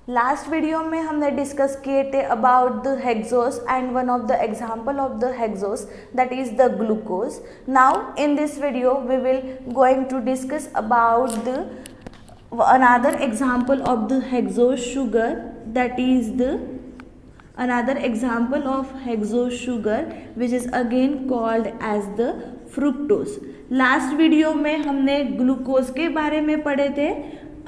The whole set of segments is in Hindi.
लास्ट वीडियो में हमने डिस्कस किए थे about the hexose and one of the example of the hexose that is the glucose. Now in this video we will going to discuss about the another example of the hexose sugar, that is the another example of hexose sugar which is again called as the fructose. Last video में हमने ग्लूकोज के बारे में पढ़े थे.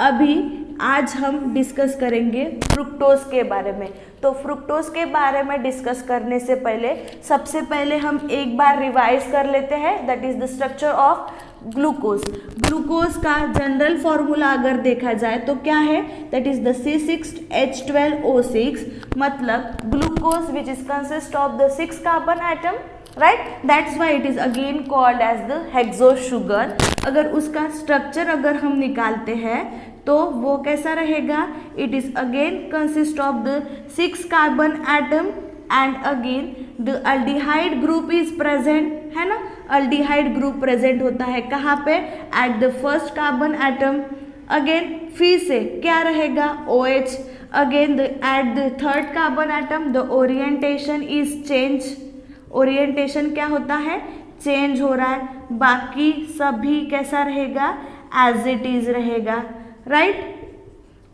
अभी आज हम डिस्कस करेंगे फ्रुक्टोज के बारे में. तो फ्रुक्टोज के बारे में डिस्कस करने से पहले सबसे पहले हम एक बार रिवाइज कर लेते हैं, that is the structure of glucose. Glucose का जनरल फॉर्मूला अगर देखा जाए तो क्या है, दैट इज द C6H12O6, मतलब glucose which is consist of the 6 carbon atom, right. That's why it is again called as the hexose sugar. अगर उसका स्ट्रक्चर अगर हम निकालते हैं तो वो कैसा रहेगा, it is again consist of the 6 carbon atom and again the aldehyde group is present, है ना. अल्डिहाइड ग्रुप प्रेजेंट होता है कहाँ पे, at the first carbon atom. Again फिर से क्या रहेगा, OH. Again at the third carbon atom the orientation is change. Orientation क्या होता है, चेंज हो रहा है. बाकी सभी कैसा रहेगा, एज इट इज रहेगा, राइट.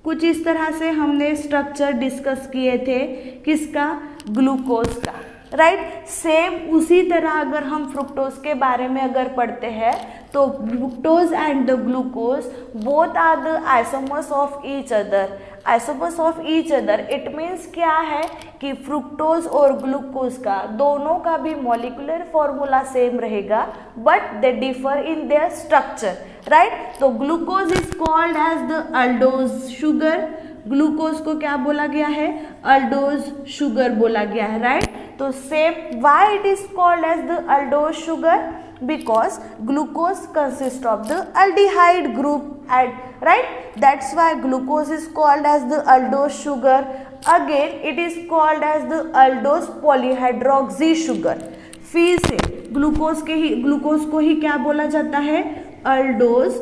कुछ इस तरह से हमने स्ट्रक्चर डिस्कस किए थे किसका, ग्लूकोज का, राइट. सेम उसी तरह अगर हम फ्रुक्टोज के बारे में अगर पढ़ते हैं तो fructose and the glucose both are the isomers of each other. Isomers of each other it means क्या है कि फ्रुक्टोज और ग्लूकोज का दोनों का भी मॉलिक्यूलर फॉर्मूला सेम रहेगा but they differ in their structure, right. तो glucose is called as the aldose sugar. Glucose को क्या बोला गया है, अल्डोज शुगर बोला गया है, राइट. तो same why it is called as the aldose sugar, because glucose consists of the aldehyde group, right. That's why glucose is called as the aldose sugar. Again it is called as the aldose polyhydroxy sugar. फिर से ग्लूकोज को ही क्या बोला जाता है, अल्डोज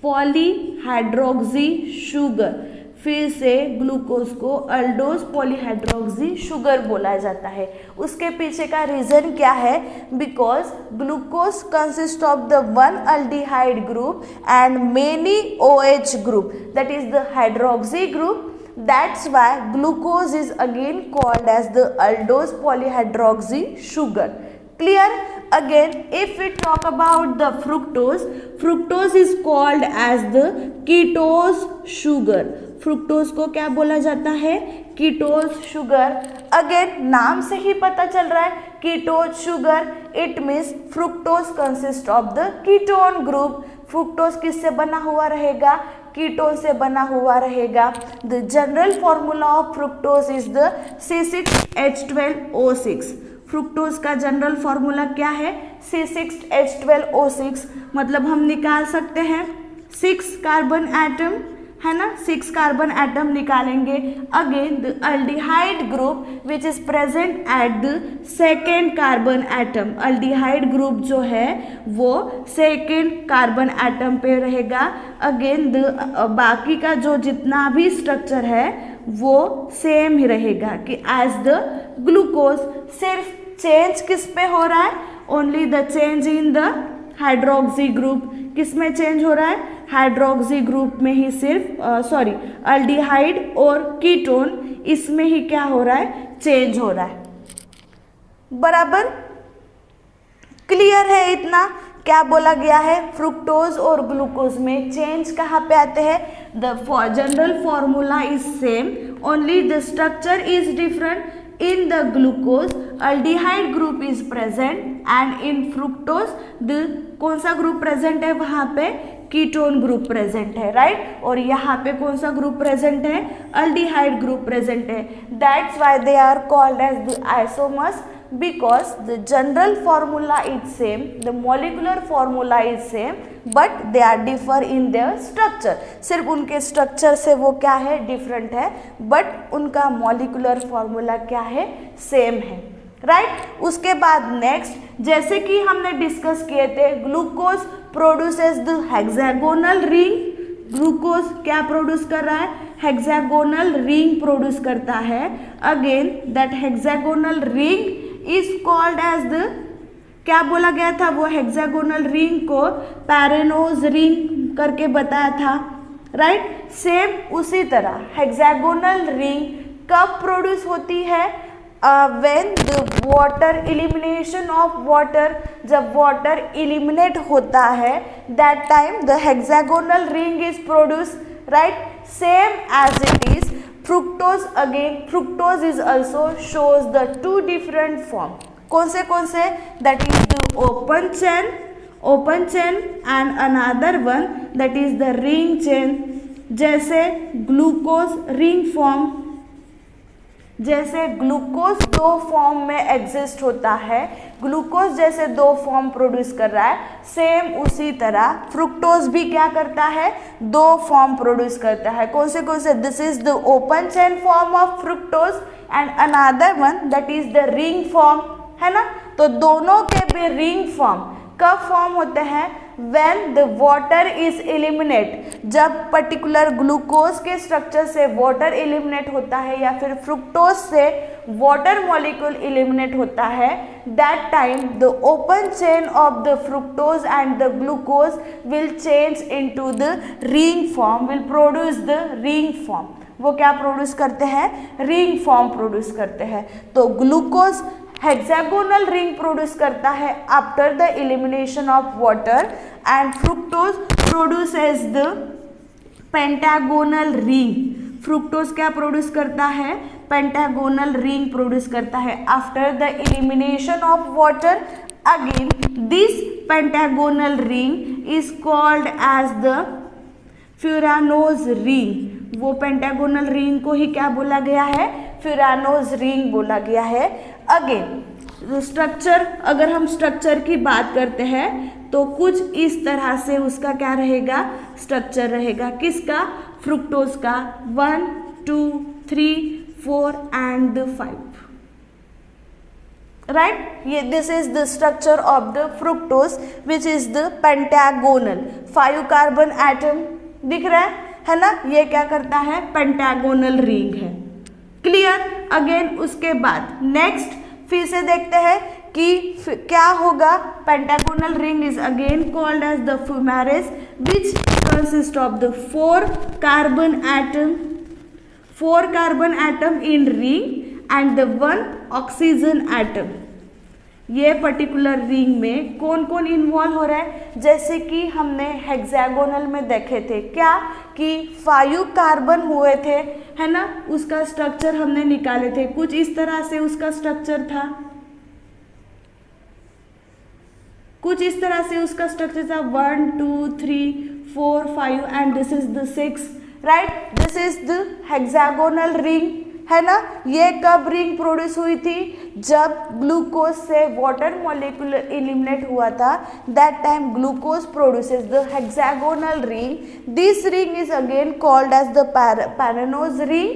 पॉलीहाइड्रोक्सी शुगर. फिर से ग्लूकोज को अल्डोज पॉलीहाइड्रोक्सी शुगर बोला जाता है. उसके पीछे का रीजन क्या है, because glucose consist of the one aldehyde group and many OH group, that is the hydroxy group. That's why glucose is again called as the aldose polyhydroxy sugar. Clear? Again, if we talk about the fructose is called as the ketose sugar. Fructose को क्या बोला जाता है, कीटोज शुगर. अगेन नाम से ही पता चल रहा है कीटोज sugar, it means fructose consist of the ketone group. Fructose किससे बना हुआ रहेगा, कीटोन से बना हुआ रहेगा. The general formula of fructose is the C6H12O6. Fructose का जनरल फॉर्मूला क्या है, C6H12O6. मतलब हम निकाल सकते हैं 6 कार्बन एटम, है ना. 6 कार्बन एटम निकालेंगे. Again the aldehyde group which is present at the second carbon atom. Aldehyde group जो है वो सेकेंड कार्बन एटम पे रहेगा. अगेन द बाकी का जो जितना भी स्ट्रक्चर है वो सेम ही रहेगा कि एज द ग्लूकोज. सिर्फ चेंज किस पे हो रहा है, only the change in the hydroxy group. किस में चेंज हो रहा है, हाइड्रोक्सी ग्रुप में ही सिर्फ अल्डिहाइड और कीटोन इसमें ही क्या हो रहा है, चेंज हो रहा है. बराबर क्लियर है इतना. क्या बोला गया है, फ्रुक्टोज और ग्लूकोज में चेंज कहाँ पे आते हैं, the general formula is same, only the structure is different. In the glucose aldehyde group is present and in fructose the कौन सा ग्रुप प्रेजेंट है, वहाँ पे कीटोन ग्रुप प्रेजेंट है, राइट. और यहाँ पे कौन सा ग्रुप प्रेजेंट है, अल्डिहाइड ग्रुप प्रेजेंट है. That's why they are called as the isomers, because the general formula is same, the molecular formula is same, but they are differ in their structure. सिर्फ उनके स्ट्रक्चर से वो क्या है, डिफरेंट है, बट उनका मॉलिकुलर फॉर्मूला क्या है, सेम है, राइट. उसके बाद नेक्स्ट, जैसे कि हमने डिस्कस किए थे, glucose produces the hexagonal ring. Glucose क्या प्रोड्यूस कर रहा है, हेक्सागोनल रिंग प्रोड्यूस करता है। Again that hexagonal ring is called as the, क्या बोला गया था, वो हेक्सागोनल रिंग को पैरेनोज रिंग करके बताया था, राइट। सेम उसी तरह हेक्सागोनल रिंग कब प्रोड्यूस होती है, when the water elimination of water, जब वाटर एलिमिनेट होता है, that time the hexagonal ring is produce, right. Same as it is fructose, again fructose is also shows the two different form. कौन से, that is the open chain and another one that is the ring chain. जैसे ग्लूकोज रिंग फॉर्म, जैसे ग्लूकोज दो फॉर्म में एग्जिस्ट होता है, ग्लूकोज जैसे दो फॉर्म प्रोड्यूस कर रहा है, सेम उसी तरह फ्रुक्टोज भी क्या करता है, दो फॉर्म प्रोड्यूस करता है। कौन से, this is the open chain form of fructose and another one that is the ring form, है ना। तो दोनों के भी रिंग फॉर्म कब फॉर्म होते हैं, when the water is eliminate, जब पर्टिकुलर ग्लूकोज के स्ट्रक्चर से वाटर एलिमिनेट होता है या फिर फ्रुक्टोज से वाटर मॉलिक्यूल एलिमिनेट होता है, that time the open chain of the fructose and the glucose will change into the ring form, will produce the ring form. वो क्या प्रोड्यूस करते हैं, रिंग फॉर्म प्रोड्यूस करते हैं। तो ग्लूकोज हेक्सागोनल रिंग प्रोड्यूस करता है after the elimination of water and fructose produces the pentagonal ring. Fructose क्या प्रोड्यूस करता है, पेंटागोनल रिंग प्रोड्यूस करता है after the elimination of water. Again this pentagonal ring is called as the furanose ring. वो पेंटागोनल रिंग को ही क्या बोला गया है, फ्यूरानोज रिंग बोला गया है। अगेन स्ट्रक्चर, अगर हम स्ट्रक्चर की बात करते हैं तो कुछ इस तरह से उसका क्या रहेगा, स्ट्रक्चर रहेगा। किसका, फ्रुक्टोज का, 1 2 3 4 एंड 5, राइट। ये this is the structure of the fructose which is the pentagonal. 5 carbon atom दिख रहा है ना, ये क्या करता है, पेंटागोनल रिंग है। क्लियर। अगेन उसके बाद नेक्स्ट फिर से देखते हैं कि क्या होगा। Pentagonal ring is again called as the furanose which consist of the 4 carbon atom in ring and the 1 oxygen atom. ये पर्टिकुलर रिंग में कौन कौन इन्वॉल्व हो रहा है, जैसे कि हमने हेक्सागोनल में देखे थे क्या, कि 5 कार्बन हुए थे, है ना। उसका स्ट्रक्चर हमने निकाले थे, कुछ इस तरह से उसका स्ट्रक्चर था, कुछ इस तरह से उसका स्ट्रक्चर था, 1 2 3 4 5 and this is the 6, right. This is the hexagonal ring, है ना। ये कब रिंग प्रोड्यूस हुई थी, जब ग्लूकोज से वाटर मॉलिक्यूल एलिमिनेट हुआ था, that time glucose produces the hexagonal ring. This ring is again called as the pyranose ring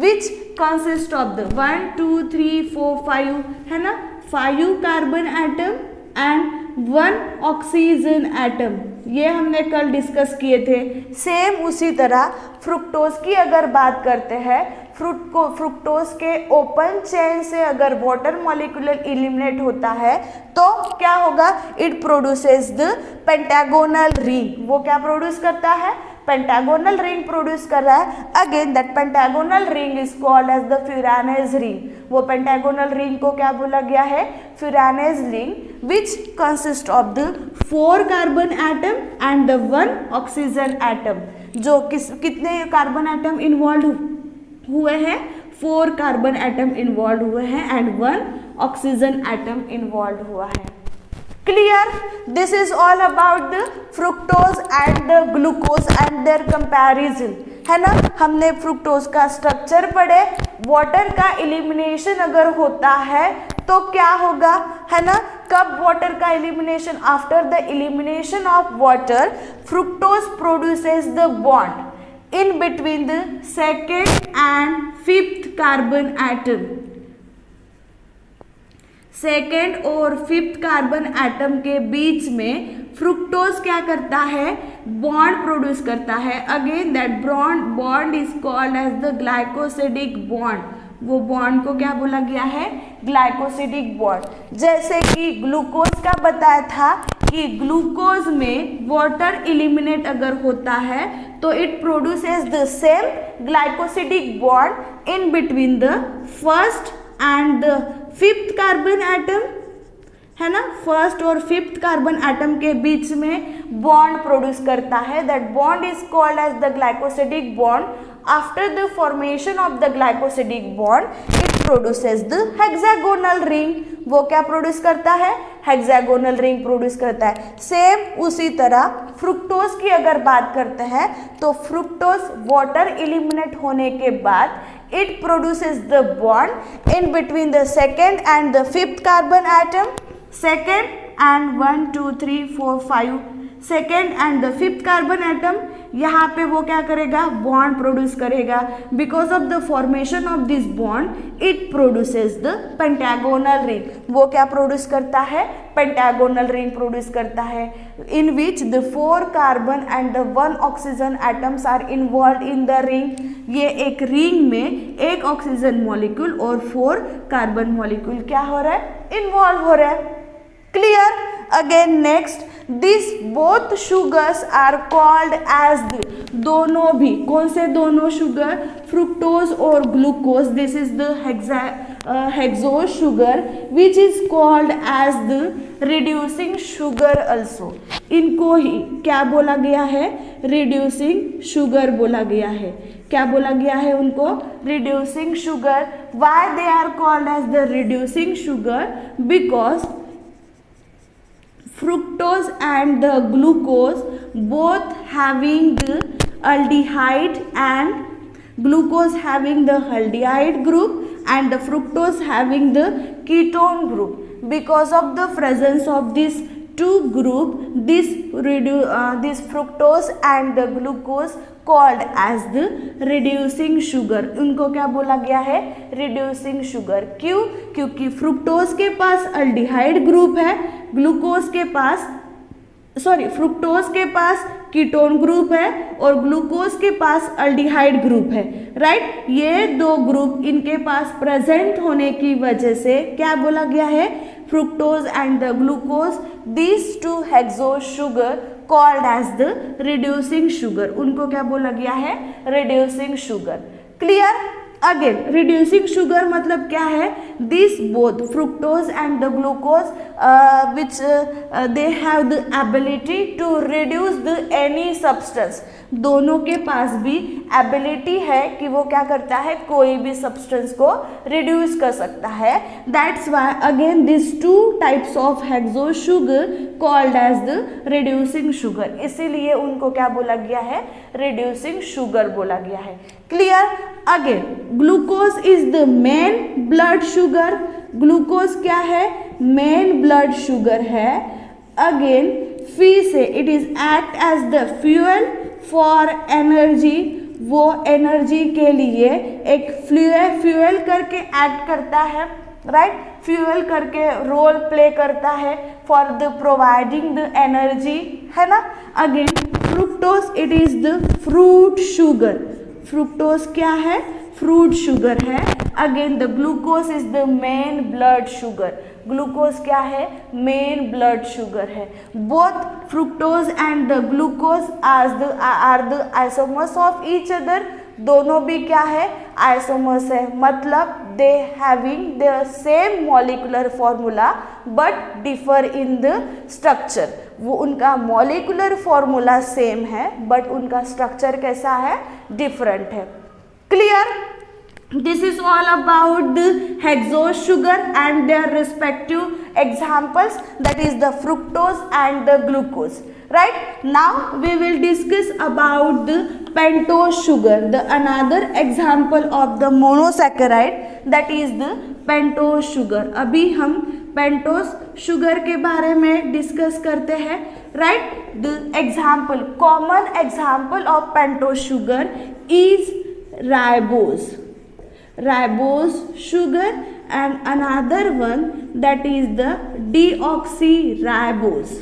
which consist of the 1 2 3 4 5, है ना, 5 carbon atom and 1 oxygen atom. ये हमने कल डिस्कस किए थे। सेम उसी तरह फ्रुक्टोज की अगर बात करते हैं, फ्रुक्टोज के ओपन चेन से अगर वाटर मॉलिक्यूल एलिमिनेट होता है तो क्या होगा, it produces the pentagonal ring. वो क्या प्रोड्यूस करता है, पेंटागोनल रिंग प्रोड्यूस कर रहा है। Again that pentagonal ring is called as the furanose ring. वो पेंटागोनल रिंग को क्या बोला गया है, furanose ring which consist of the 4 carbon atom and the 1 oxygen atom. जो कितने कार्बन एटम इन्वॉल्व हुए हैं, 4 कार्बन एटम इन्वॉल्व हुए हैं एंड 1 ऑक्सीजन एटम इन्वॉल्व हुआ है। Clear. This is all about the fructose and the glucose and their comparison, है ना। हमने फ्रुक्टोज का स्ट्रक्चर पढ़े, वाटर का एलिमिनेशन अगर होता है तो क्या होगा, है ना। कब वाटर का elimination, after the elimination of water fructose produces the bond in between the 2nd and 5th carbon atom. Second और फिफ्थ कार्बन एटम के बीच में फ्रुक्टोज क्या करता है, बॉन्ड प्रोड्यूस करता है। Again that bond is called as the glycosidic bond. वो बॉन्ड को क्या बोला गया है, ग्लाइकोसिडिक बॉन्ड। जैसे कि ग्लूकोज का बताया था कि ग्लूकोज में वाटर एलिमिनेट अगर होता है तो it produces the same glycosidic bond in between the first and the fifth carbon atom, है ना। फर्स्ट और फिफ्थ कार्बन एटम के बीच में बॉन्ड प्रोड्यूस करता है। That bond is called as the glycosidic bond. After the formation of the glycosidic bond it produces the hexagonal ring. वो क्या प्रोड्यूस करता है, हेक्सागोनल रिंग प्रोड्यूस करता है। सेम उसी तरह फ्रुक्टोज की अगर बात करते हैं तो फ्रुक्टोज वाटर एलिमिनेट होने के बाद it produces the bond in between the second and the fifth carbon atom, second and 1 2 3 4 5 second and the fifth carbon atom, यहाँ पे वो क्या करेगा, बॉन्ड प्रोड्यूस करेगा। Because of the formation of this bond it produces the pentagonal ring. वो क्या प्रोड्यूस करता है, पेंटागोनल रिंग प्रोड्यूस करता है, in which the 4 carbon and the 1 oxygen atoms are involve in the ring. ये एक रिंग में एक ऑक्सीजन मॉलिक्यूल और 4 कार्बन मॉलिक्यूल क्या हो रहा है, इन्वॉल्व हो रहा है। Clear. Again next, this both sugars are called as the, दोनों भी, कौन से दोनों शुगर, फ्रुक्टोज और glucose, this is the hexose sugar which is called as the reducing sugar also. इनको ही क्या बोला गया है, रिड्यूसिंग शुगर बोला गया है। क्या बोला गया है उनको, reducing sugar. Why they are called as the reducing sugar, because fructose and the glucose both having the aldehyde and glucose having the aldehyde group and the fructose having the ketone group. Because of the presence of these two group, this fructose and the glucose called as the reducing sugar। उनको क्या बोला गया है, reducing sugar। क्यों, क्योंकि फ्रुक्टोज के पास अल्डिहाइड ग्रुप है, ग्लूकोज के पास, सॉरी, फ्रुक्टोज के पास कीटोन ग्रुप है और ग्लूकोज के पास अल्डिहाइड ग्रुप है, राइट। ये दो ग्रुप इनके पास प्रेजेंट होने की वजह से क्या बोला गया है, fructose and the glucose, these two hexose sugar called as the reducing sugar. उनको क्या बोला गया है, reducing sugar. Clear. Again reducing sugar मतलब क्या है, this both fructose and the glucose which they have the ability to reduce the any substance. दोनों के पास भी एबिलिटी है कि वो क्या करता है, कोई भी सब्सटेंस को रिड्यूस कर सकता है। That's why again this two types of hexose sugar called as the reducing sugar. इसीलिए उनको क्या बोला गया है, रिड्यूसिंग शुगर बोला गया है। Clear. Again glucose is the main blood sugar. Glucose क्या है, मेन ब्लड शुगर है। अगेन फी से it is act as the fuel for energy. वो एनर्जी के लिए एक फ्यूल करके एक्ट करता है, राइट, फ्यूल करके रोल प्ले करता है for the providing the energy, है ना। Again fructose it is the fruit sugar. Fructose क्या है, फ्रूट शुगर है। Again the glucose is the main blood sugar. Glucose क्या है, मेन ब्लड शुगर है। Both fructose and the glucose are the isomers of each other. दोनों भी क्या है, आइसोमर्स है, मतलब they having the same molecular formula but differ in the structure. वो उनका मॉलिक्यूलर फॉर्मूला सेम है बट उनका स्ट्रक्चर कैसा है, डिफरेंट है। Clear. This is all about the hexose sugar and their respective examples, that is the fructose and the glucose, right. Now we will discuss about the pentose sugar, the another example of the monosaccharide, that is the pentose sugar। अभी हम pentose sugar के बारे में डिस्कस करते हैं, right। The example, common example of pentose sugar is ribose sugar and another one that is the deoxyribose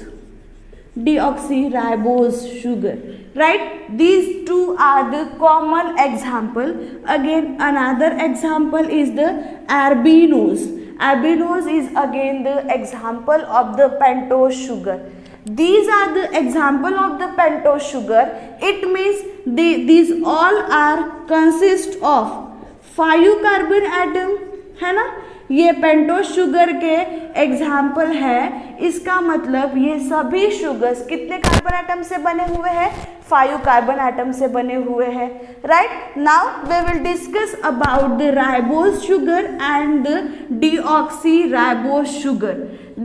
sugar, right? These two are the common example. Again, another example is the arabinose. Arabinose is again the example of the pentose sugar. These are the example of the pentose sugar. It means these all are consist of 5 carbon atom, है ना? ये पेंटोस शुगर के एग्जाम्पल है. इसका मतलब ये सभी शुगर्स कितने कार्बन एटम से बने हुए हैं? 5 कार्बन एटम से बने हुए हैं, right? Now we will discuss about the ribose sugar and the deoxyribose sugar.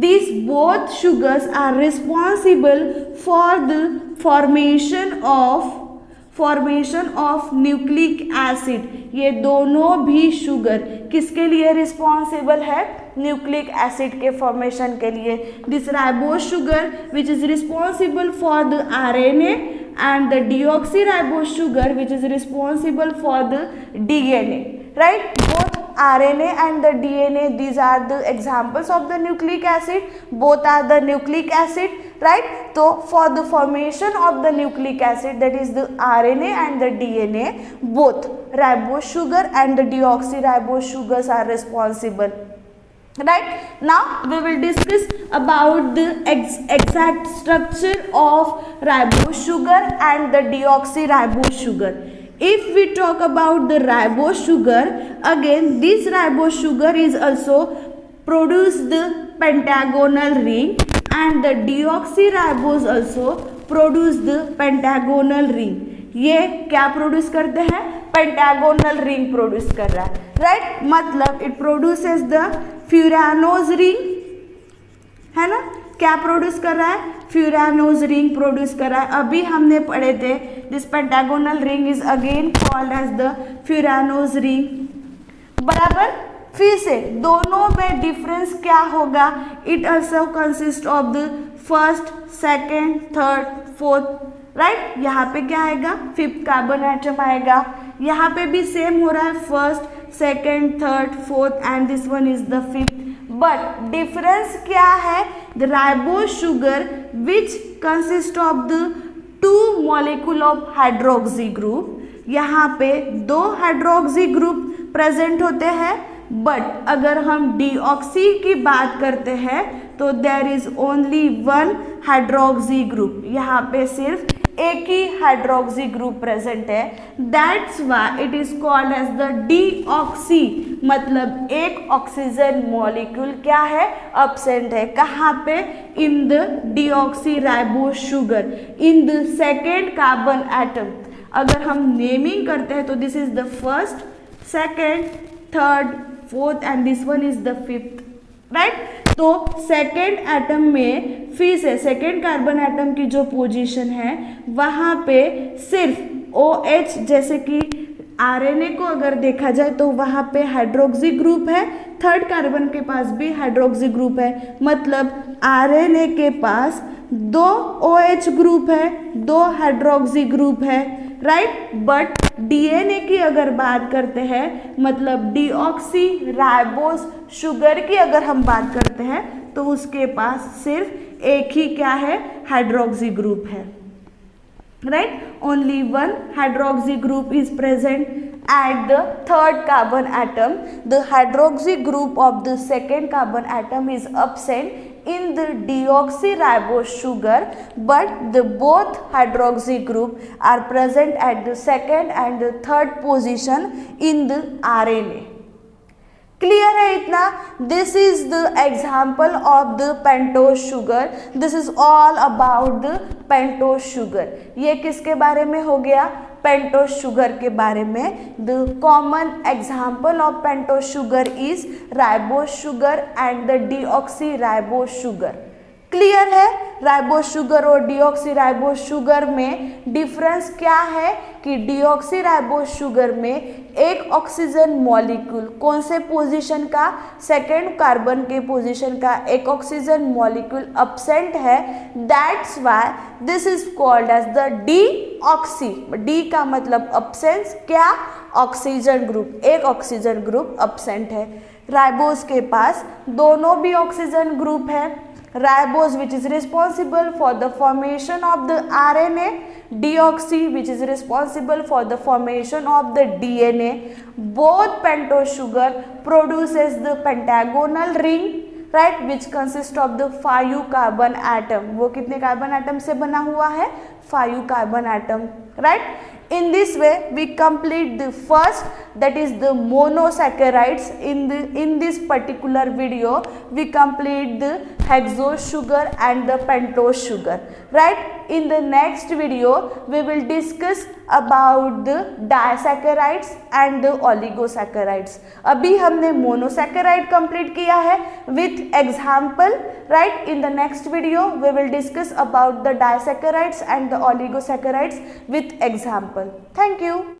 These both sugars are responsible for the formation of nucleic acid. ये दोनों भी शुगर किसके लिए रिस्पॉन्सिबल है? न्यूक्लिक एसिड के फॉर्मेशन के लिए. This ribose sugar which is responsible for the RNA and the deoxyribose sugar which is responsible for the DNA, right? Both RNA and the DNA, these are the examples of the nucleic acid. Both are the nucleic acid, right? So for the formation of the nucleic acid, that is the RNA and the DNA, both ribose sugar and the deoxyribose sugars are responsible. Right? Now we will discuss about the exact structure of ribose sugar and the deoxyribose sugar. If we talk about the ribose sugar, again this ribose sugar is also produce the pentagonal ring and the deoxyribose also produce the pentagonal ring. ये क्या प्रोड्यूस करते हैं? पेंटागोनल रिंग प्रोड्यूस कर रहा है, राइट? मतलब it produces the furanose ring, है ना? क्या प्रोड्यूस कर रहा है? फ्यूरानोज रिंग प्रोड्यूस कर रहा है. अभी हमने पढ़े थे this pentagonal ring is again called as the furanose ring, बराबर? फिर से दोनों में डिफरेंस क्या होगा? It also consist of the first, second, third, fourth, right? यहाँ पे क्या आएगा? 5th कार्बन एटम आएगा. यहाँ पे भी सेम हो रहा है, first, second, third, fourth and this one is the 5th. But difference क्या है? The ribose sugar which consist of the 2 molecule of hydroxy group. यहाँ पे 2 हाइड्रोक्सी ग्रुप प्रेजेंट होते हैं. बट अगर हम डीऑक्सी की बात करते हैं तो there is only 1 hydroxy group. यहाँ पे सिर्फ एक ही हाइड्रोक्सी ग्रुप प्रेजेंट है. That's why it is called as the deoxy. मतलब एक ऑक्सीजन मॉलिक्यूल क्या है? अब्सेंट है. कहाँ पे? In the deoxyribose sugar, in the second carbon atom. अगर हम नेमिंग करते हैं तो this is the first, second, third, fourth and this one is the 5th, right? तो सेकेंड एटम में फिर से सेकेंड कार्बन एटम की जो पोजीशन है वहाँ पे सिर्फ OH, जैसे कि RNA को अगर देखा जाए तो वहाँ पे हाइड्रोक्सी ग्रुप है, थर्ड कार्बन के पास भी हाइड्रोक्सी ग्रुप है. मतलब RNA के पास 2 OH ग्रुप है, 2 हाइड्रोक्सी ग्रुप है, राइट? बट DNA की अगर बात करते हैं, मतलब डीऑक्सीराइबोज शुगर की अगर हम बात करते हैं तो उसके पास सिर्फ एक ही क्या है? हाइड्रोक्सी ग्रुप है, right? Only 1 hydroxy group is present at the 3rd carbon atom. The hydroxy group of the 2nd carbon atom is absent in the deoxyribose sugar, but the both hydroxy group are present at the 2nd and the 3rd position in the RNA. Clear है इतना? This is the example of the pentose sugar. This is all about the pentose sugar. ये किसके बारे में हो गया? पेंटोज शुगर के बारे में. The common example of pentose sugar is ribose sugar and the deoxyribose sugar. Clear है? राइबोज शुगर और डीऑक्सीराइबोज शुगर में डिफरेंस क्या है कि डीऑक्सीराइबोज शुगर में एक ऑक्सीजन मॉलिक्यूल कौन से पोजीशन का? सेकेंड कार्बन के पोजीशन का एक ऑक्सीजन मॉलिक्यूल अब्सेंट है. That's why this is called as the deoxy. D का मतलब अब्सेंस, क्या? ऑक्सीजन ग्रुप, एक ऑक्सीजन ग्रुप अब्सेंट है, राइबोज के पास दोनों भी ऑक्सीजन ग्रुप है। Ribose which is responsible for the formation of the RNA, deoxy which is responsible for the formation of the DNA. Both pentose sugar produces the pentagonal ring, right, which consists of the 5 carbon atom. वो कितने कार्बन एटम से बना हुआ है? 5 carbon atom, right? In this way we complete the first, that is the monosaccharides. In this particular video we complete the hexose sugar and the pentose sugar, right? In the next video we will discuss about the disaccharides and the oligosaccharides. अभी हमने monosaccharide complete किया है with example, right? In the next video we will discuss about the disaccharides and the oligosaccharides with example. Thank you.